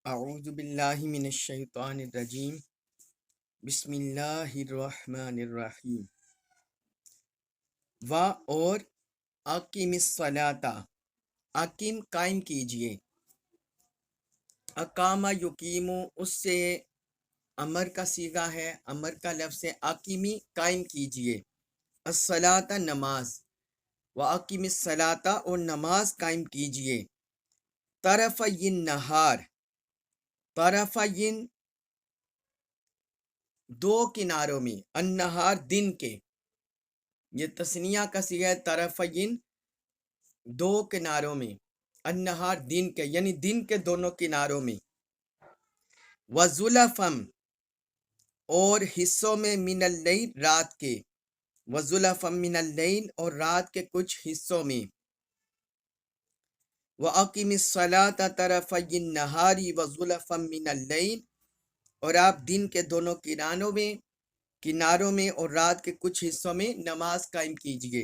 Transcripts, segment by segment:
اعوذ باللہ من الشیطان الرجیم بسم اللہ الرحمن الرحیم و اور اقیم الصلاۃ اقیم قائم کیجئے، اقامہ یقیمو اس سے امر کا صیغہ ہے، امر کا لفظ ہے، اقیمی قائم کیجئے، الصلاۃ نماز، و اقیم الصلاۃ اور نماز قائم کیجئے، طرفی النہار، طرفی دو کناروں میں، النہار دن کے، یہ تثنیہ کا صیغہ ہے، طرفین دو کناروں میں، النہار دن کے یعنی دن کے دونوں کناروں میں، وزلفم اور حصوں میں، من اللیل رات کے، وزلفم من اللیل اور رات کے کچھ حصوں میں، وَأَقِمِ الصَّلَاةَ طَرَفَيِ النَّهَارِ وَزُلَفًا مِّنَ اللَّيْلِ اور آپ دن کے دونوں کناروں میں اور رات کے کچھ حصوں میں نماز قائم کیجئے،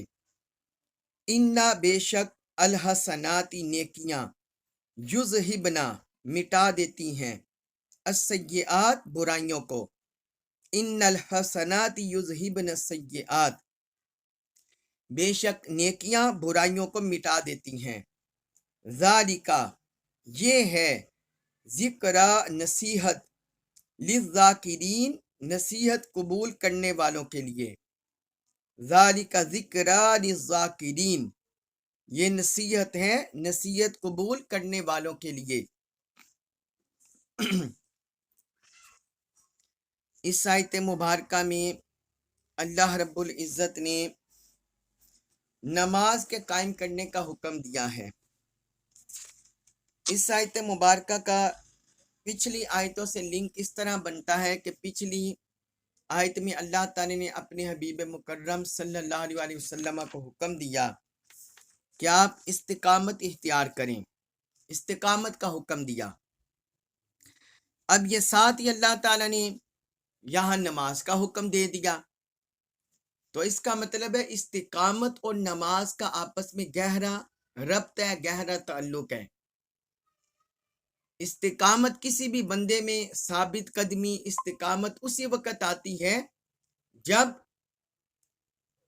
اِنَّا بے شک الحسناتی نیکیاں، یذہبنا مٹا دیتی ہیں، السیئات برائیوں کو، ان الحسنات یذہبن السیئات بے شک نیکیاں برائیوں کو مٹا دیتی ہیں، ذالکا یہ ہے، ذکرہ نصیحت، للذاکرین نصیحت قبول کرنے والوں کے لیے، ذالکا ذکرہ للذاکرین یہ نصیحت ہے نصیحت قبول کرنے والوں کے لیے۔ اس آیت مبارکہ میں اللہ رب العزت نے نماز کے قائم کرنے کا حکم دیا ہے۔ اس آیت مبارکہ کا پچھلی آیتوں سے لنک اس طرح بنتا ہے کہ پچھلی آیت میں اللہ تعالی نے اپنے حبیب مکرم صلی اللہ علیہ وسلم کو حکم دیا کہ آپ استقامت اختیار کریں، استقامت کا حکم دیا۔ اب یہ ساتھ ہی اللہ تعالی نے یہاں نماز کا حکم دے دیا، تو اس کا مطلب ہے استقامت اور نماز کا آپس میں گہرا ربط ہے، گہرا تعلق ہے۔ استقامت کسی بھی بندے میں ثابت قدمی، استقامت اسی وقت آتی ہے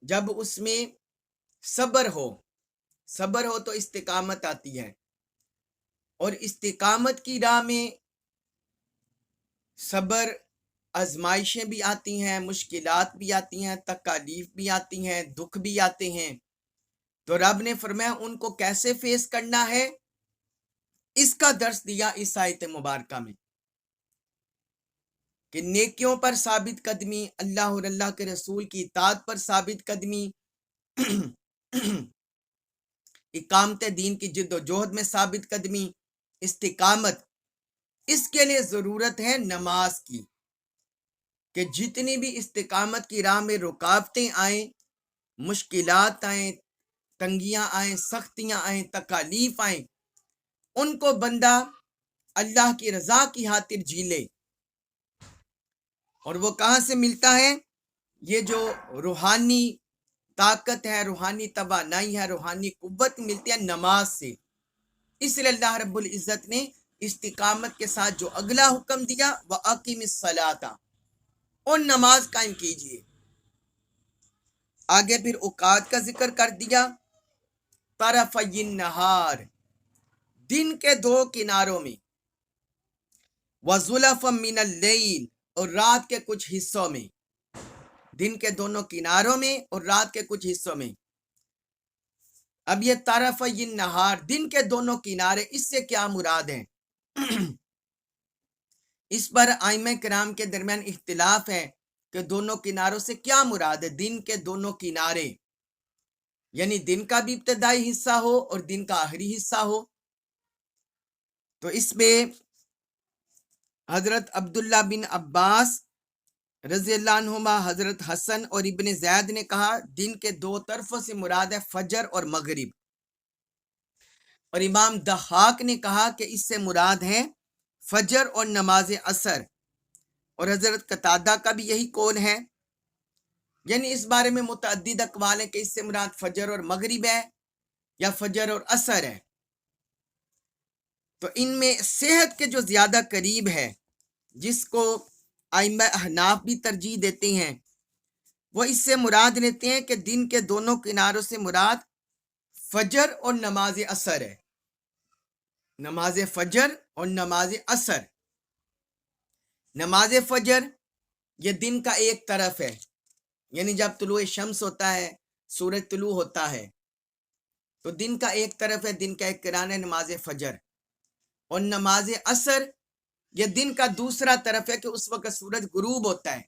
جب اس میں صبر ہو تو استقامت آتی ہے، اور استقامت کی راہ میں صبر، آزمائشیں بھی آتی ہیں، مشکلات بھی آتی ہیں، تکالیف بھی آتی ہیں، دکھ بھی آتے ہیں، تو رب نے فرمایا ان کو کیسے فیس کرنا ہے، اس کا درس دیا اس آیت مبارکہ میں، کہ نیکیوں پر ثابت قدمی، اللہ اور اللہ کے رسول کی اطاعت پر ثابت قدمی، اقامت دین کی جد و جہد میں ثابت قدمی، استقامت، اس کے لیے ضرورت ہے نماز کی، کہ جتنی بھی استقامت کی راہ میں رکاوٹیں آئیں، مشکلات آئیں، تنگیاں آئیں، سختیاں آئیں، تکالیف آئیں، ان کو بندہ اللہ کی رضا کی خاطر جی لے۔ اور وہ کہاں سے ملتا ہے؟ یہ جو روحانی طاقت ہے، روحانی توانائی ہے، روحانی قوت ملتی ہے نماز سے۔ اس لیے اللہ رب العزت نے استقامت کے ساتھ جو اگلا حکم دیا، وَأَقِمِ الصَّلَاةَ اور نماز قائم کیجئے، آگے پھر اوقات کا ذکر کر دیا، طرفی النہار دن کے دو کناروں میں، وَزُلَفًا مِّنَ اللَّيْلِ اور رات کے کچھ حصوں میں، دن کے دونوں کناروں میں اور رات کے کچھ حصوں میں۔ اب یہ طرفی النہار دن کے دونوں کنارے، اس سے کیا مراد ہے؟ اس پر ائمہ کرام کے درمیان اختلاف ہے کہ دونوں کناروں سے کیا مراد ہے۔ دن کے دونوں کنارے یعنی دن کا بھی ابتدائی حصہ ہو اور دن کا آخری حصہ ہو، تو اس میں حضرت عبداللہ بن عباس رضی اللہ عنہما، حضرت حسن اور ابن زید نے کہا دن کے دو طرفوں سے مراد ہے فجر اور مغرب، اور امام ضحاک نے کہا کہ اس سے مراد ہے فجر اور نماز عصر، اور حضرت قتادہ کا بھی یہی قول ہے، یعنی اس بارے میں متعدد اقوال ہیں کہ اس سے مراد فجر اور مغرب ہے یا فجر اور عصر ہے۔ تو ان میں صحت کے جو زیادہ قریب ہے، جس کو ائمہ احناف بھی ترجیح دیتے ہیں، وہ اس سے مراد لیتے ہیں کہ دن کے دونوں کناروں سے مراد فجر اور نماز عصر ہے۔ نماز فجر اور نماز عصر۔ نماز فجر یہ دن کا ایک طرف ہے، یعنی جب طلوع شمس ہوتا ہے، سورج طلوع ہوتا ہے، تو دن کا ایک طرف ہے، دن کا ایک کرانہ ہے نماز فجر۔ اور نماز عصر یہ دن کا دوسرا طرف ہے کہ اس وقت سورج غروب ہوتا ہے،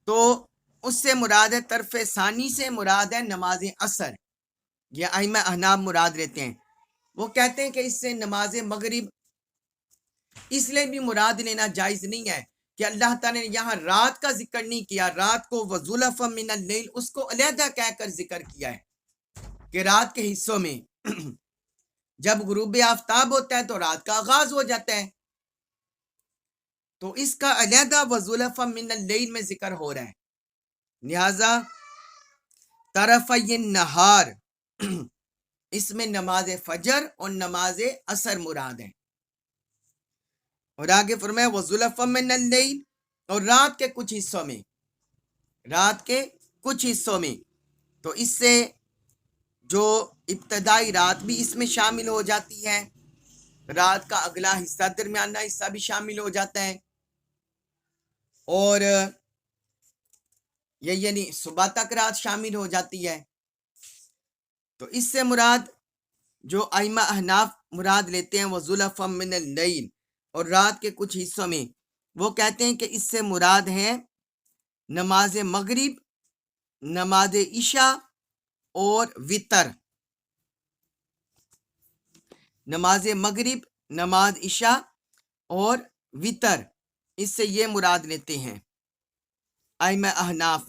تو اس سے مراد ہے، طرف ثانی سے مراد ہے نماز عصر۔ یہ ائمہ احناف مراد لیتے ہیں۔ وہ کہتے ہیں کہ اس سے نماز مغرب اس لیے بھی مراد لینا جائز نہیں ہے کہ اللہ تعالیٰ نے یہاں رات کا ذکر نہیں کیا، رات کو وَزُلَفًا مِّنَ اللَّيْلِ اس کو علیحدہ کہہ کر ذکر کیا ہے کہ رات کے حصوں میں جب غروب آفتاب ہوتا ہے تو رات کا آغاز ہو جاتا ہے، تو اس کا علیحدہ وَزُلَفًا مِّنَ اللَّيْلِ میں ذکر ہو رہا ہے، لہذا طرفی النہار اس میں نماز فجر اور نماز عصر مراد ہے۔ اور آگے فرمایا وَزُلَفًا مِّنَ اللَّيْلِ اور رات کے کچھ حصوں میں، رات کے کچھ حصوں میں، تو اس سے جو ابتدائی رات بھی اس میں شامل ہو جاتی ہے، رات کا اگلا حصہ، درمیانہ حصہ بھی شامل ہو جاتا ہے، اور یہ یعنی صبح تک رات شامل ہو جاتی ہے۔ تو اس سے مراد جو ائمہ احناف مراد لیتے ہیں وَزُلَفًا مِّنَ اللَّيْلِ اور رات کے کچھ حصوں میں، وہ کہتے ہیں کہ اس سے مراد ہے نماز مغرب، نماز عشاء اور وتر۔ نماز مغرب، نماز عشاء اور وتر، اس سے یہ مراد لیتے ہیں ائمہ احناف۔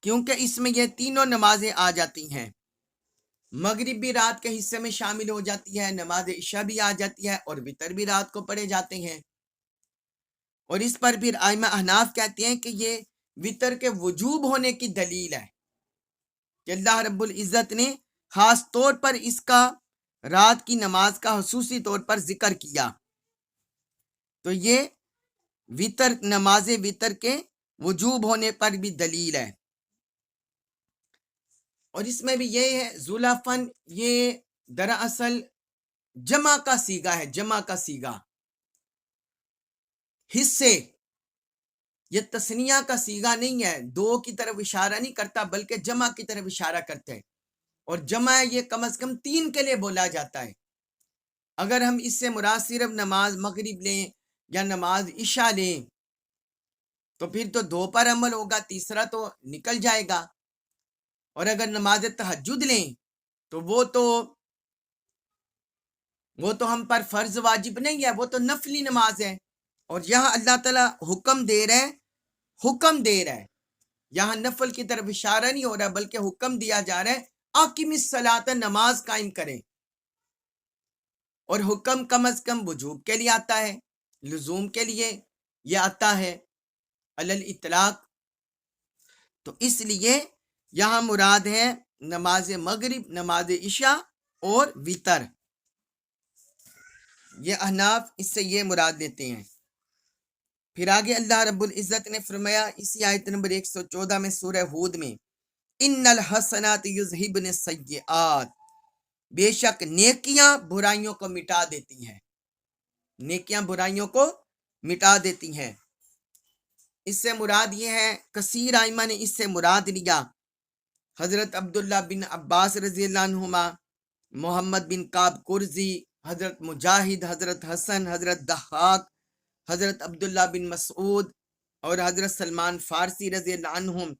کیونکہ اس میں یہ تینوں نمازیں آ جاتی ہیں، مغرب بھی رات کے حصے میں شامل ہو جاتی ہے، نماز عشاء بھی آ جاتی ہے، اور وتر بھی رات کو پڑھے جاتے ہیں۔ اور اس پر پھر ائمہ احناف کہتے ہیں کہ یہ وتر کے وجوب ہونے کی دلیل ہے کہ اللہ رب العزت نے خاص طور پر اس کا رات کی نماز کا خصوصی طور پر ذکر کیا، تو یہ وتر، نماز وتر کے وجوب ہونے پر بھی دلیل ہے۔ اور اس میں بھی یہ ہے زلفن، یہ دراصل جمع کا صیغہ ہے، جمع کا صیغہ، حصے، یہ تثنیہ کا صیغہ نہیں ہے، دو کی طرف اشارہ نہیں کرتا بلکہ جمع کی طرف اشارہ کرتے ہیں، اور جمع یہ کم از کم 3 کے لیے بولا جاتا ہے۔ اگر ہم اس سے مراد صرف نماز مغرب لیں یا نماز عشاء لیں تو پھر تو 2 پر عمل ہوگا، تیسرا تو نکل جائے گا۔ اور اگر نماز تہجد لیں تو وہ تو ہم پر فرض واجب نہیں ہے، وہ تو نفلی نماز ہے، اور یہاں اللہ تعالیٰ حکم دے رہا ہے، یہاں نفل کی طرف اشارہ نہیں ہو رہا بلکہ حکم دیا جا رہا ہے اقیم الصلاۃ، نماز قائم کریں، اور حکم کم از کم وجوب کے لیے آتا ہے، لزوم کے لیے یہ آتا ہے علی الاطلاق۔ تو اس لیے یہاں مراد ہے نماز مغرب، نماز عشاء اور وتر، یہ احناف اس سے یہ مراد لیتے ہیں۔ پھر آگے اللہ رب العزت نے فرمایا اسی آیت نمبر 114 میں سورہ ہود میں، ان الحسنات یذہبن السیئات، بے شک نیکیاں برائیوں کو مٹا دیتی ہیں، نیکیاں برائیوں کو مٹا دیتی ہیں۔ اس سے مراد یہ ہے، کثیر ائمہ نے اس سے مراد لیا حضرت عبداللہ بن عباس رضی اللہ عنہما، محمد بن کعب قرظی، حضرت مجاہد، حضرت حسن، حضرت ضحاک، حضرت عبداللہ بن مسعود اور حضرت سلمان فارسی رضی اللہ عنہم۔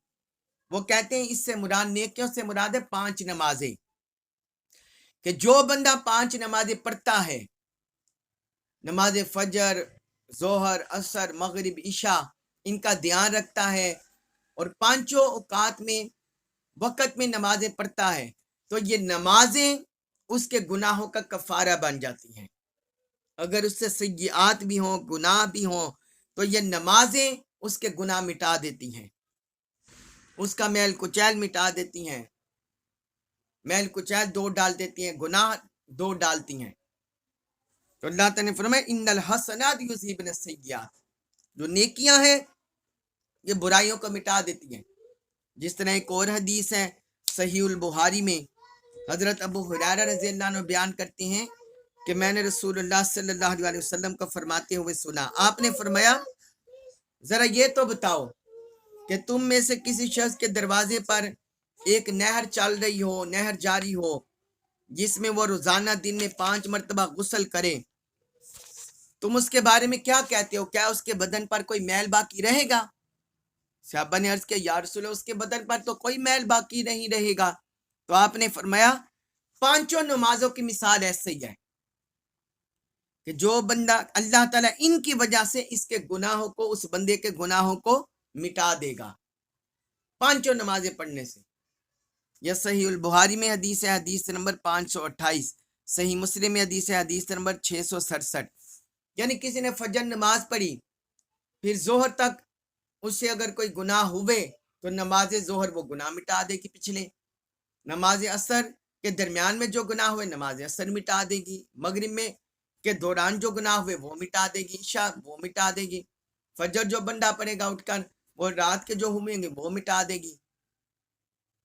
وہ کہتے ہیں اس سے مراد، نیکیوں سے مراد ہے 5 نمازیں، کہ جو بندہ 5 نمازیں پڑھتا ہے، نماز فجر، ظہر، عصر، مغرب، عشاء، ان کا دھیان رکھتا ہے اور 5 اوقات میں وقت میں نمازیں پڑھتا ہے، تو یہ نمازیں اس کے گناہوں کا کفارہ بن جاتی ہیں۔ اگر اس سے سیئات بھی ہوں، گناہ بھی ہوں، تو یہ نمازیں اس کے گناہ مٹا دیتی ہیں، اس کا میل کچیل مٹا دیتی ہیں، میل کچیل دور ڈال دیتی ہیں، گناہ دور ڈالتی ہیں۔ تو اللہ تعالیٰ نے فرمایا ان الحسنات یذہبن السیئات، جو نیکیاں ہیں یہ برائیوں کو مٹا دیتی ہیں۔ جس طرح ایک اور حدیث ہے صحیح البخاری میں، حضرت ابو ہریرہ رضی اللہ عنہ بیان کرتے ہیں کہ میں نے رسول اللہ صلی اللہ علیہ وسلم کو فرماتے ہوئے سنا، آپ نے فرمایا ذرا یہ تو بتاؤ کہ تم میں سے کسی شخص کے دروازے پر ایک نہر چل رہی ہو، نہر جاری ہو، جس میں وہ روزانہ دن میں 5 مرتبہ غسل کرے، تم اس کے بارے میں کیا کہتے ہو؟ کیا اس کے بدن پر کوئی میل باقی رہے گا؟ صحابہ نے عرض کیا یا رسول اللہ، اس کے بدن پر تو کوئی میل باقی نہیں رہے گا۔ تو آپ نے فرمایا 5 نمازوں کی مثال ایسے ہی ہے کہ جو بندہ اللہ تعالیٰ ان کی وجہ سے اس کے گناہوں کو، اس بندے کے گناہوں کو مٹا دے گا 5 نمازیں پڑھنے سے۔ یہ صحیح البخاری میں حدیث ہے، حدیث نمبر 528، صحیح مسلم میں حدیث ہے، حدیث نمبر 667۔ یعنی کسی نے فجر نماز پڑھی، پھر ظہر تک اس سے اگر کوئی گناہ ہوئے تو نماز ظہر وہ گناہ مٹا دے گی پچھلے، نماز عصر کے درمیان میں جو گناہ ہوئے نماز عصر مٹا دے گی، مغرب میں کے دوران جو گناہ ہوئے وہ مٹا دے گی، عشاء وہ مٹا دے گی، فجر جو بندہ پڑھے گا اٹھ کر وہ رات کے جو ہوئیں گے وہ مٹا دے گی۔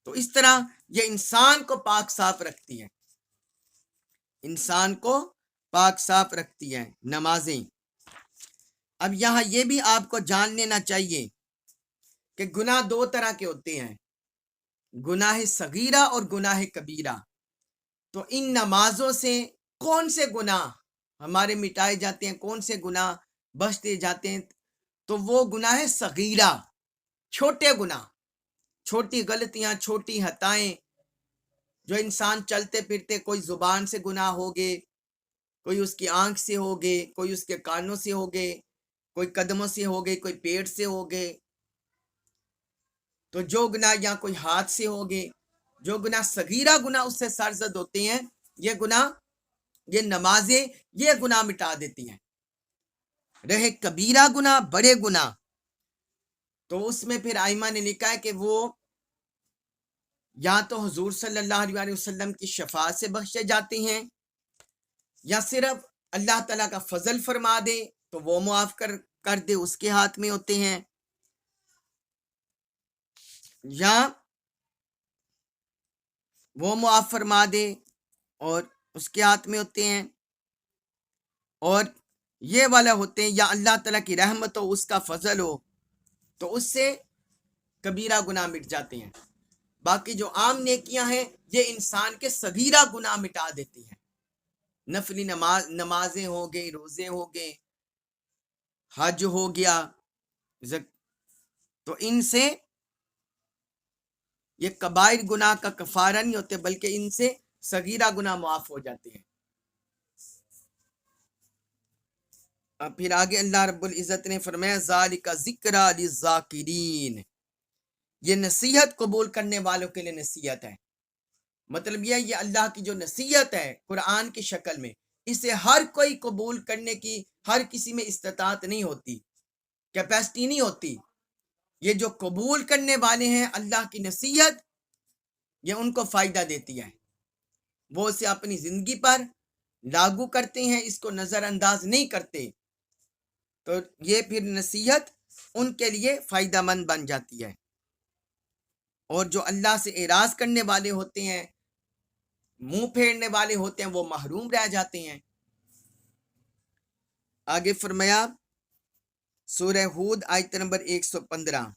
تو اس طرح یہ انسان کو پاک صاف رکھتی ہے، انسان کو پاک صاف رکھتی ہے نمازیں۔ اب یہاں یہ بھی آپ کو جان لینا چاہیے کہ گناہ 2 طرح کے ہوتے ہیں، گناہ صغیرہ اور گناہ کبیرہ۔ تو ان نمازوں سے کون سے گناہ ہمارے مٹائے جاتے ہیں، کون سے گناہ بخش دیے جاتے ہیں؟ تو وہ گناہ صغیرہ، چھوٹے گناہ، چھوٹی غلطیاں، چھوٹی خطائیں جو انسان چلتے پھرتے، کوئی زبان سے گناہ ہوگے، کوئی اس کی آنکھ سے ہوگے، کوئی اس کے کانوں سے ہوگے، کوئی قدموں سے ہوگے، کوئی پیٹ سے ہوگے، تو جو گناہ یا کوئی ہاتھ سے ہوگے، جو گناہ صغیرہ گناہ اس سے سرزد ہوتے ہیں، یہ گناہ، یہ نمازیں یہ گناہ مٹا دیتی ہیں۔ رہے کبیرہ گناہ، بڑے گناہ، تو اس میں پھر ائمہ نے لکھا ہے کہ وہ یا تو حضور صلی اللہ علیہ وسلم کی شفاعت سے بخشے جاتے ہیں، یا صرف اللہ تعالیٰ کا فضل فرما دے تو وہ معاف کر دے، اس کے ہاتھ میں ہوتے ہیں، یا وہ معاف فرما دے اور اس کے ہاتھ میں ہوتے ہیں، اور یہ والا ہوتے ہیں یا اللہ تعالیٰ کی رحمت ہو، اس کا فضل ہو تو اس سے کبیرہ گناہ مٹ جاتے ہیں۔ باقی جو عام نیکیاں ہیں یہ انسان کے صغیرہ گناہ مٹا دیتی ہیں، نفلی نمازیں ہو گئی، روزے ہو گئے، حج ہو گیا، تو ان سے یہ کبائر گناہ کا کفارہ نہیں ہوتے، بلکہ ان سے صغیرہ گناہ معاف ہو جاتے ہیں۔ اب پھر آگے اللہ رب العزت نے فرمایا ذالک ذکری للذاکرین، یہ نصیحت قبول کرنے والوں کے لیے نصیحت ہے۔ مطلب یہ اللہ کی جو نصیحت ہے قرآن کی شکل میں، اسے ہر کوئی قبول کرنے کی ہر کسی میں استطاعت نہیں ہوتی، کیپیسٹی نہیں ہوتی۔ یہ جو قبول کرنے والے ہیں اللہ کی نصیحت، یہ ان کو فائدہ دیتی ہے، وہ اسے اپنی زندگی پر لاگو کرتے ہیں، اس کو نظر انداز نہیں کرتے، تو یہ پھر نصیحت ان کے لیے فائدہ مند بن جاتی ہے۔ اور جو اللہ سے اعراض کرنے والے ہوتے ہیں، منہ پھیرنے والے ہوتے ہیں، وہ محروم رہ جاتے ہیں۔ آگے فرمایا سورہ ہود آیت نمبر 115،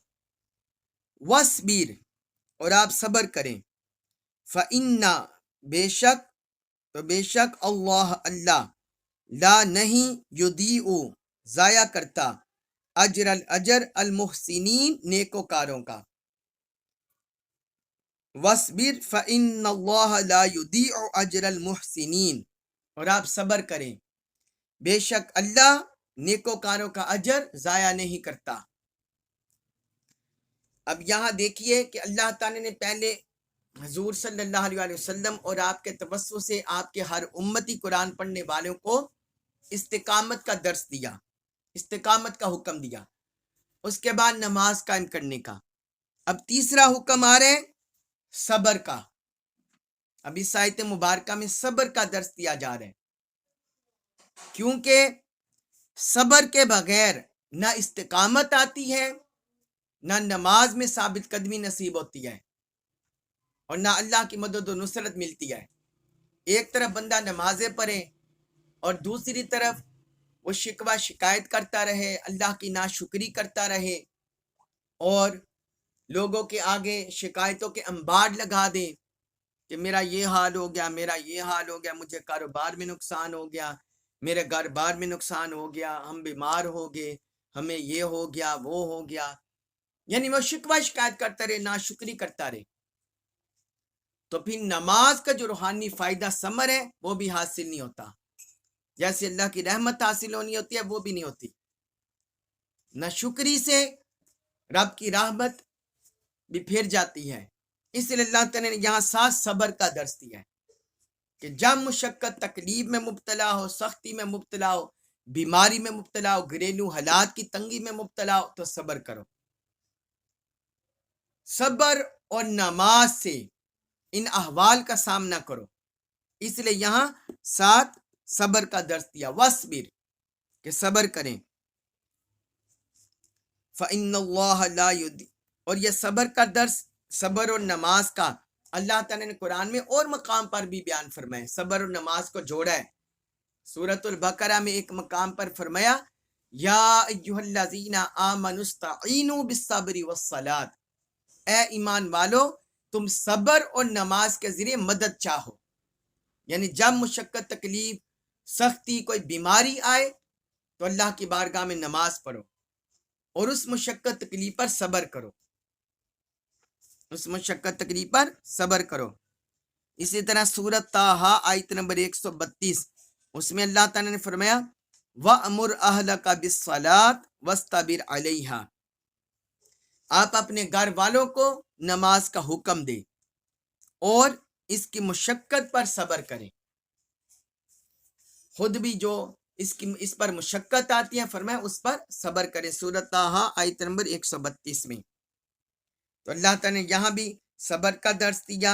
وَاصْبِرْ، اور آپ صبر کریں، فَإِنَّ، بے شک اللہ لا نہیں یضیع ضائع کرتا اجر المحسنین نیکوکاروں کا۔ وَاصْبِرْ فَإِنَّ اللَّهَ لَا يُضِيعُ أَجْرَ الْمُحْسِنِينَ، اور آپ صبر کریں، بے شک اللہ نیکوکاروں کا اجر ضائع نہیں کرتا۔ اب یہاں دیکھیے کہ اللہ تعالی نے پہلے حضور صلی اللہ علیہ وسلم اور آپ کے توسط سے آپ کے ہر امتی قرآن پڑھنے والوں کو استقامت کا درس دیا، استقامت کا حکم دیا، اس کے بعد نماز قائم کرنے کا، اب تیسرا حکم آ رہا ہے صبر کا. اب اس آیت مبارکہ میں صبر کا درس دیا جا رہا ہے، کیونکہ صبر کے بغیر نہ استقامت آتی ہے، نہ نماز میں ثابت قدمی نصیب ہوتی ہے، اور نہ اللہ کی مدد و نصرت ملتی ہے. ایک طرف بندہ نمازیں پڑھے اور دوسری طرف وہ شکوہ شکایت کرتا رہے، اللہ کی ناشکری کرتا رہے اور لوگوں کے آگے شکایتوں کے انبار لگا دے کہ میرا یہ حال ہو گیا، میرا یہ حال ہو گیا، مجھے کاروبار میں نقصان ہو گیا، میرے گھر بار میں نقصان ہو گیا، ہم بیمار ہو گئے، ہمیں یہ ہو گیا وہ ہو گیا. یعنی وہ شکوہ شکایت کرتا رہے، ناشکری کرتا رہے، تو پھر نماز کا جو روحانی فائدہ ثمر ہے وہ بھی حاصل نہیں ہوتا. جیسے اللہ کی رحمت حاصل ہونی ہوتی ہے وہ بھی نہیں ہوتی. ناشکری سے رب کی رحمت بھی پھر جاتی ہے. اس لیے اللہ تعالیٰ نے یہاں ساتھ صبر کا درس دیا ہے کہ جب مشقت تکلیف میں مبتلا ہو، سختی میں مبتلا ہو، بیماری میں مبتلا ہو، گھریلو حالات کی تنگی میں مبتلا ہو تو صبر کرو. صبر اور نماز سے ان احوال کا سامنا کرو. اس لیے یہاں ساتھ صبر کا درس دیا، وَاصْبِرْ کہ صبر کریں. فَإِنَّ اللَّهَ لَا يُضِيعُ، اور یہ صبر کا درس، صبر اور نماز کا اللہ تعالیٰ نے قرآن میں اور مقام پر بھی بیان فرمائے، صبر اور نماز کو جوڑا ہے. سورۃ البقرہ میں ایک مقام پر فرمایا یا ایھا الذین آمنوا استعینوا بالصبر والصلاۃ، اے ایمان والو تم صبر اور نماز کے ذریعے مدد چاہو. یعنی جب مشقت تکلیف سختی کوئی بیماری آئے تو اللہ کی بارگاہ میں نماز پڑھو اور اس مشقت تکلیف پر صبر کرو، اس مشقت تکلیف پر صبر کرو. اسی طرح سورۃ طٰہٰ آیت نمبر 132، اس میں اللہ تعالیٰ نے فرمایا وَأْمُرْ أَهْلَكَ بِالصَّلَاةِ وَاسْتَبِرْ عَلَيْهَا، آپ اپنے گھر والوں کو نماز کا حکم دیں اور اس کی مشقت پر صبر کریں. خود بھی جو اس پر مشقت آتی ہے فرمایا اس پر صبر کریں. سورۃ طٰہٰ آیت نمبر 132 میں تو اللہ تعالیٰ نے یہاں بھی صبر کا درس دیا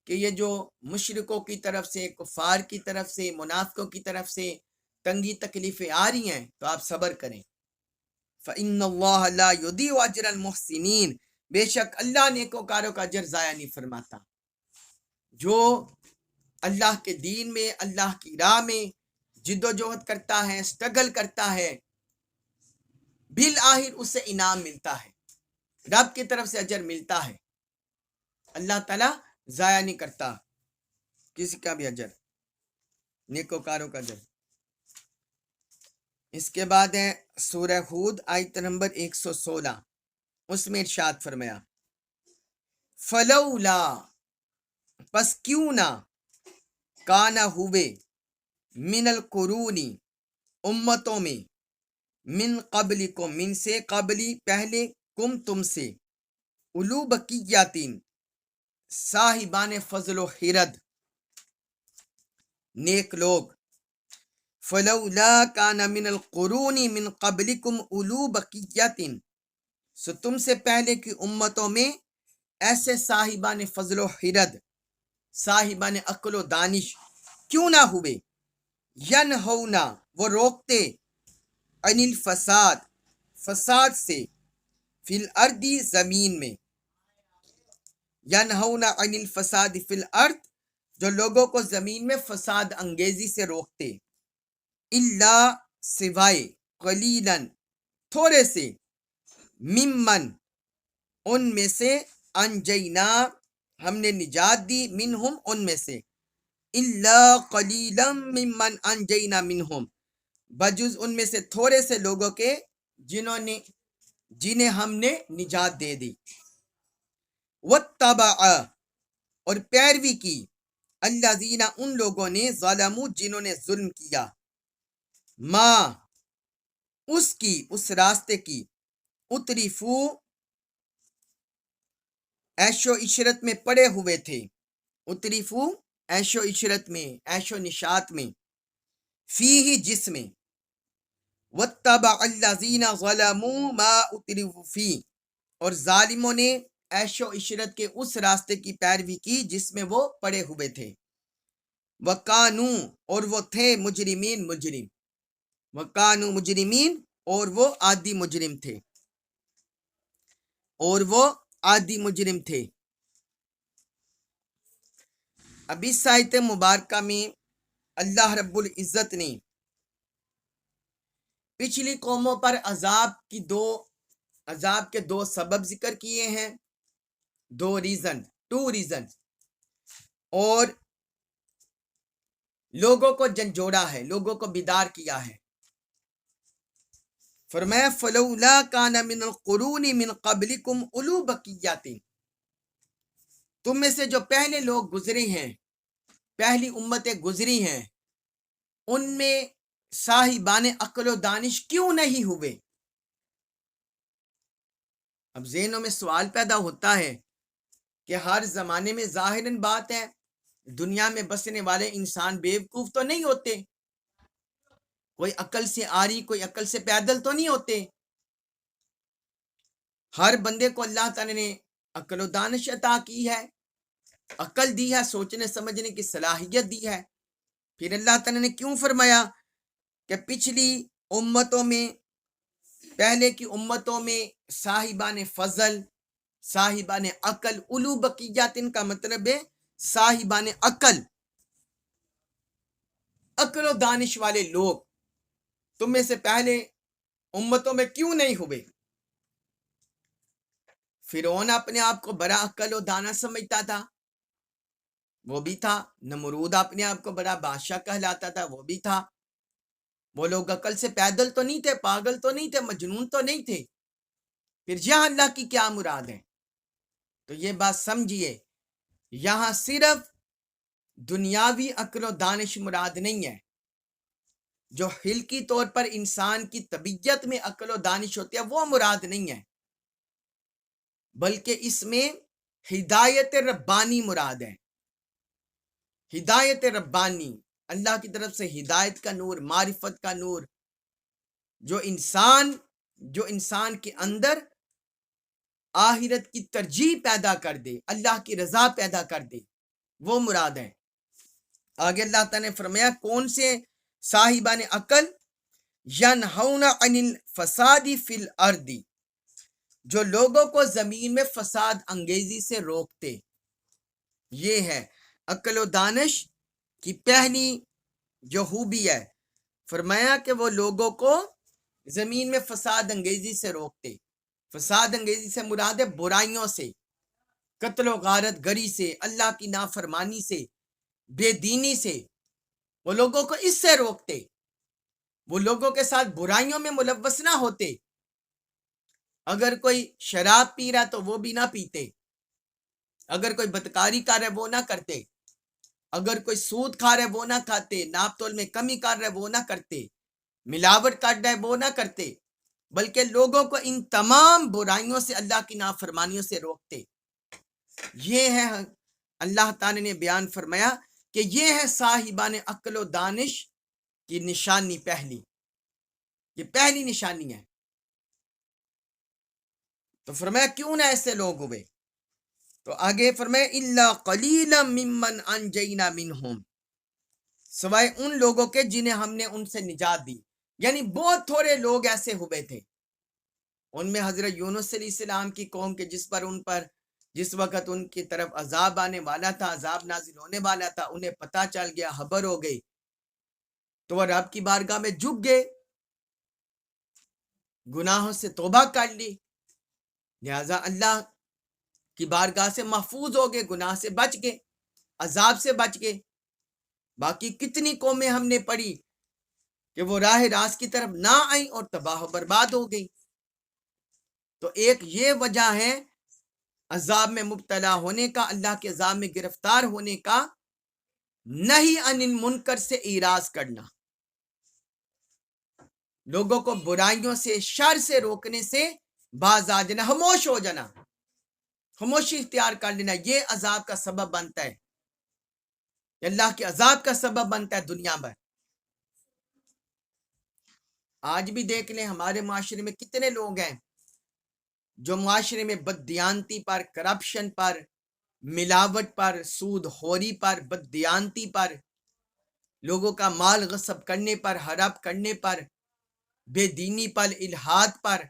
کہ یہ جو مشرکوں کی طرف سے، کفار کی طرف سے، منافقوں کی طرف سے تنگی تکلیفیں آ رہی ہیں تو آپ صبر کریں. فَإِنَّ اللَّهَ لَا يُضِيعُ أَجْرَ الْمُحْسِنِينَ، بے شک اللہ نیکوکاروں کا اجر ضائع نہیں فرماتا. جو اللہ کے دین میں، اللہ کی راہ میں جد و جہد کرتا ہے، سٹرگل کرتا ہے، بالآخر اسے انعام ملتا ہے، رب کی طرف سے اجر ملتا ہے. اللہ تعالیٰ ضائع نہیں کرتا کسی کا بھی اجر، نیکوکاروں کا اجر. اس کے بعد ہے سورہ ہود آیت نمبر 116، اس میں ارشاد فرمایا فلولا، پس کیوں نہ، کانا ہوئے، من القرونی، امتوں میں، من قبلکم، من سے قبلی پہلے، کم تم سے، اولو بقیاتین صاحبان فضل و خرد، نیک لوگ. فلولا کان من القرون من قبلکم اولو بقیاتین، سو تم سے پہلے کی امتوں میں ایسے صاحبان فضل و خرد، صاحبان عقل و دانش کیوں نہ ہوئے، ینہونا، وہ روکتے، عن الفساد، فساد سے، فی الارض، زمین میں، ینہونا عن الفساد فی الارض، جو لوگوں کو زمین میں فساد انگیزی سے روکتے، الا، سوائے، قلیلاً، تھوڑے سے، ممن، ان میں سے، انجینا، ہم نے نجات دی، منہم، ان میں سے، الا قلیلاً ممن انجینا منہم، بجز ان میں سے تھوڑے سے لوگوں کے جنہیں ہم نے نجات دے دی. واتبع، اور پیروی کی، الذین، ان لوگوں نے، ظلموا، جنہوں نے ظلم کیا، ماں، اس کی، اس راستے کی، اترفو، عیش و عشرت میں پڑے ہوئے تھے، اترفو، عیش و عشرت میں، عیش و نشاط میں، فیہ، جس میں، واتبع الذین ظلموا ما اترفوا فیہ، اور ظالموں نے عیش و عشرت کے اس راستے کی پیروی کی جس میں وہ پڑے ہوئے تھے. وَقَانُوا اور وہ تھے مجرمین مجرم. وَقَانُوا مجرمین اور وہ عادی مجرم تھے. اور وہ عادی مجرم تھے. اب اس آیت مبارکہ میں اللہ رب العزت نے پچھلی قوموں پر عذاب کے دو سبب ذکر کیے ہیں. ٹو ریزن اور لوگوں کو جھنجھوڑا ہے، لوگوں کو بیدار کیا ہے. فرمایا فلولا کان من القرون من قبلکم اولو بقیات، تم میں سے جو پہلے لوگ گزرے ہیں، پہلی امتیں گزری ہیں، ان میں صاحبان عقل و دانش کیوں نہیں ہوئے؟ اب ذہنوں میں سوال پیدا ہوتا ہے کہ ہر زمانے میں ظاہراً بات ہے دنیا میں بسنے والے انسان بیوقوف تو نہیں ہوتے، کوئی عقل سے آری کوئی عقل سے پیدل تو نہیں ہوتے. ہر بندے کو اللہ تعالیٰ نے عقل و دانش عطا کی ہے، عقل دی ہے، سوچنے سمجھنے کی صلاحیت دی ہے. پھر اللہ تعالیٰ نے کیوں فرمایا کہ پچھلی امتوں میں، پہلے کی امتوں میں صاحبان فضل، صاحبان عقل، اولو بقیات کا مطلب ہے صاحبان عقل و دانش والے لوگ تم میں سے پہلے امتوں میں کیوں نہیں ہوئے؟ فرعون اپنے آپ کو بڑا عقل و دانا سمجھتا تھا، وہ بھی تھا. نمرود اپنے آپ کو بڑا بادشاہ کہلاتا تھا، وہ بھی تھا. وہ لوگ عقل سے پیدل تو نہیں تھے، پاگل تو نہیں تھے، مجنون تو نہیں تھے. پھر یہاں اللہ کی کیا مراد ہے؟ تو یہ بات سمجھیے، یہاں صرف دنیاوی عقل و دانش مراد نہیں ہے. جو حلقی طور پر انسان کی طبیعت میں عقل و دانش ہوتی ہے وہ مراد نہیں ہے، بلکہ اس میں ہدایت ربانی مراد ہے. ہدایت ربانی، اللہ کی طرف سے ہدایت کا نور، معرفت کا نور، جو انسان کے اندر آخرت کی ترجیح پیدا کر دے، اللہ کی رضا پیدا کر دے، وہ مراد ہے. آگے اللہ تعالیٰ نے فرمایا کون سے صاحبان عقل؟ ینہون عن الفساد فی الارض، جو لوگوں کو زمین میں فساد انگیزی سے روکتے. یہ ہے عقل و دانش کی پہلی جو خوبی ہے، فرمایا کہ وہ لوگوں کو زمین میں فساد انگیزی سے روکتے. فساد انگیزی سے مراد ہے برائیوں سے، قتل و غارت گری سے، اللہ کی نافرمانی سے، بے دینی سے. وہ لوگوں کو اس سے روکتے، وہ لوگوں کے ساتھ برائیوں میں ملوث نہ ہوتے. اگر کوئی شراب پی رہا تو وہ بھی نہ پیتے، اگر کوئی بدکاری کر رہا ہے وہ نہ کرتے، اگر کوئی سود کھا رہا ہے وہ نہ کھاتے، ناپ تول میں کمی کر رہا ہے وہ نہ کرتے، ملاوٹ کر رہا ہے وہ نہ کرتے، بلکہ لوگوں کو ان تمام برائیوں سے، اللہ کی نافرمانیوں سے روکتے. یہ ہے اللہ تعالی نے بیان فرمایا کہ یہ ہے صاحبان عقل و دانش کی نشانی. یہ پہلی نشانی ہے. تو فرمایا کیوں نہ ایسے لوگ ہوئے؟ تو آگے فرمایا الا قلیلا ممن انجینا منہم، سوائے ان لوگوں کے جنہیں ہم نے ان سے نجات دی. یعنی بہت تھوڑے لوگ ایسے ہوئے تھے. ان میں حضرت یونس علیہ السلام کی قوم کے جس وقت ان کی طرف عذاب آنے والا تھا، عذاب نازل ہونے والا تھا، انہیں پتہ چل گیا، خبر ہو گئی، تو وہ رب کی بارگاہ میں جھک گئے، گناہوں سے توبہ کر لی، لہذا اللہ کی بارگاہ سے محفوظ ہو گئے، گناہ سے بچ گئے، عذاب سے بچ گئے. باقی کتنی قومیں ہم نے پڑھی کہ وہ راہ راست کی طرف نہ آئیں اور تباہ و برباد ہو گئی. تو ایک یہ وجہ ہے عذاب میں مبتلا ہونے کا، اللہ کے عذاب میں گرفتار ہونے کا، نہی عن المنکر سے اعراض کرنا، لوگوں کو برائیوں سے، شر سے روکنے سے باز آ جانا، خاموش ہو جانا، خاموشی اختیار کر لینا. یہ عذاب کا سبب بنتا ہے، اللہ کے عذاب کا سبب بنتا ہے دنیا میں. آج بھی دیکھ لیں ہمارے معاشرے میں کتنے لوگ ہیں جو معاشرے میں بددیانتی پر، کرپشن پر، ملاوٹ پر، سود خوری پر، بددیانتی پر، لوگوں کا مال غصب کرنے پر، ہڑپ کرنے پر، بے دینی پر، الحاد پر،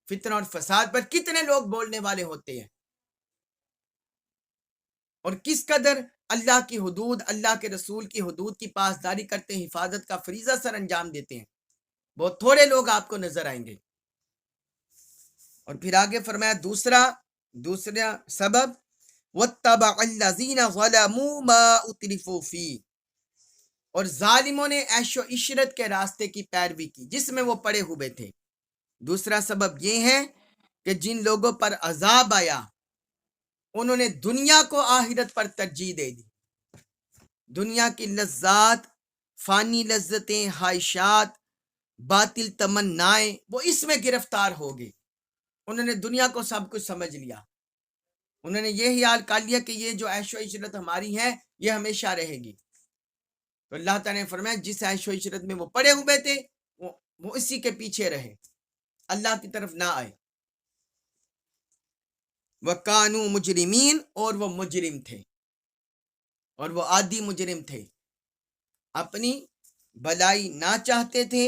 فتنہ اور فساد پر کتنے لوگ بولنے والے ہوتے ہیں، اور کس قدر اللہ کی حدود، اللہ کے رسول کی حدود کی پاسداری کرتے ہیں، حفاظت کا فریضہ سر انجام دیتے ہیں، بہت تھوڑے لوگ آپ کو نظر آئیں گے۔ اور پھر آگے فرمایا دوسرا سبب وَاتَّبَعَ الَّذِينَ ظَلَمُوا مَا أُتْرِفُوا فِيهِ، اور ظالموں نے عیش و عشرت کے راستے کی پیروی کی جس میں وہ پڑے ہوئے تھے۔ دوسرا سبب یہ ہے کہ جن لوگوں پر عذاب آیا انہوں نے دنیا کو آخرت پر ترجیح دے دی، دنیا کی لذات، فانی لذتیں، خواہشات، باطل تمنائیں، وہ اس میں گرفتار ہو گئے، انہوں نے دنیا کو سب کچھ سمجھ لیا، انہوں نے یہ خیال کر لیا کہ یہ جو عیش و عشرت ہماری ہے یہ ہمیشہ رہے گی۔ تو اللہ تعالیٰ نے فرمایا جس عیش و عشرت میں وہ پڑے ہوئے تھے وہ اسی کے پیچھے رہے، اللہ کی طرف نہ آئے۔ وَكَانُوا مُجْرِمِينَ، اور وہ مجرم تھے، اور وہ عادی مجرم تھے، اپنی بھلائی نہ چاہتے تھے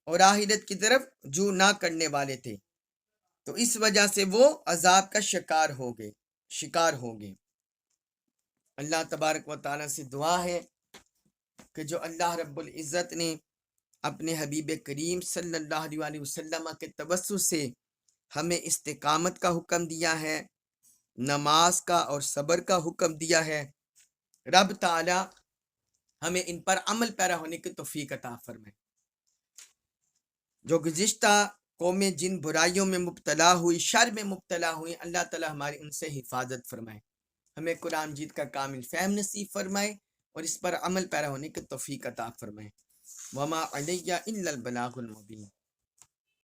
اور آخرت کی طرف رجوع نہ کرنے والے تھے، تو اس وجہ سے وہ عذاب کا شکار ہو گئے۔ اللہ تبارک و تعالیٰ سے دعا ہے کہ جو اللہ رب العزت نے اپنے حبیب کریم صلی اللہ علیہ وسلم کے توسط سے ہمیں استقامت کا حکم دیا ہے، نماز کا اور صبر کا حکم دیا ہے، رب تعالی ہمیں ان پر عمل پیرا ہونے کی توفیق عطا فرمائے۔ جو گزشتہ قومیں جن برائیوں میں مبتلا ہوئی، شر میں مبتلا ہوئی، اللہ تعالی ہماری ان سے حفاظت فرمائے، ہمیں قرآن مجید کا کامل فہم نصیب فرمائے اور اس پر عمل پیرا ہونے کی توفیق عطا فرمائے۔ وما علیہ الا البلاغ المبین۔